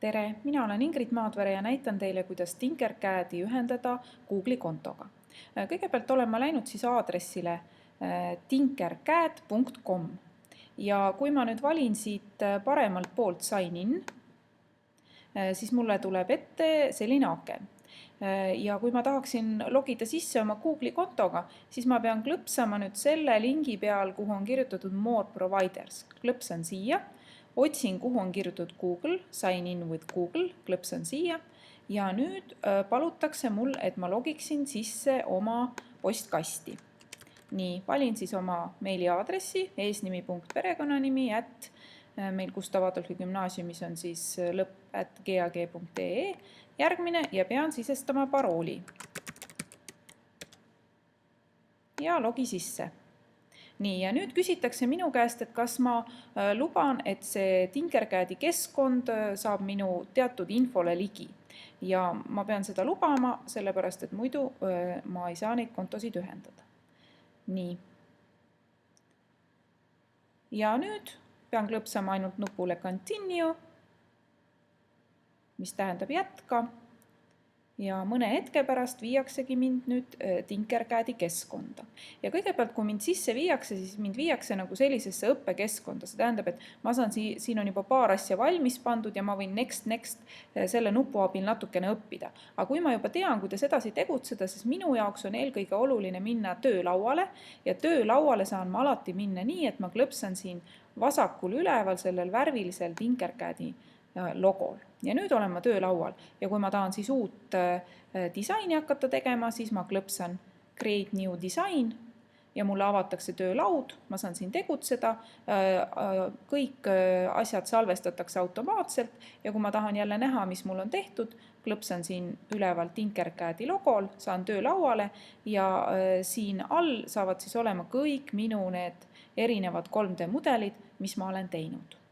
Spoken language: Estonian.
Tere, mina olen Ingrid Maadvere ja näitan teile, kuidas Tinkercadi ühendada Google'i kontoga. Kõigepealt olen ma läinud siis aadressile tinkercad.com ja kui ma nüüd valin siit paremalt poolt Sign in, siis mulle tuleb ette selline aken. Ja kui ma tahaksin logida sisse oma Google'i kontoga, siis ma pean klõpsama nüüd selle lingi peal, kuhu on kirjutatud More Providers. Klõpsan siia. Otsin, kuhu on kirjutatud Google, Sign in with Google, klõpsan siia ja nüüd palutakse mul, et ma logiksin sisse oma postkasti. Nii, valin siis oma meiliaadressi, eesnimi.perekonnanimi meil Gustav Adolfi gümnaasiumis on siis lõpp@gag.ee, järgmine ja pean sisestama parooli. Ja logi sisse. Nii, ja nüüd küsitakse minu käest, et kas ma luban, et see Tinkercadi keskkond saab minu teatud infole ligi. Ja ma pean seda lubama, sellepärast, et muidu ma ei saa neid kontosid ühendada. Nii. Ja nüüd pean klõpsama ainult nupule Continue, mis tähendab jätka. Ja mõne hetke pärast viiaksegi mind nüüd Tinkercadi keskkonda. Ja kõigepealt, kui mind sisse viiakse, siis mind viiakse nagu sellisesse õppekeskkonda. See tähendab, et ma saan siin on juba paar asja valmis pandud ja ma võin next selle nupu abil natukene õppida. Aga kui ma juba tean, kuidas edasi tegutseda, siis minu jaoks on eelkõige oluline minna töölauale ja töölauale saan ma alati minna nii, et ma klõpsan siin vasakul üleval sellel värvilisel Tinkercadi logol. Ja nüüd olen ma töölaual ja kui ma tahan siis uut disaini hakata tegema, siis ma klõpsan Create New Design ja mulle avatakse töölaud, ma saan siin tegutseda, kõik asjad salvestatakse automaatselt ja kui ma tahan jälle näha, mis mul on tehtud, klõpsan siin üleval Tinkercadi logol, saan töölauale ja siin all saavad siis olema kõik minu need erinevad 3D mudelid, mis ma olen teinud.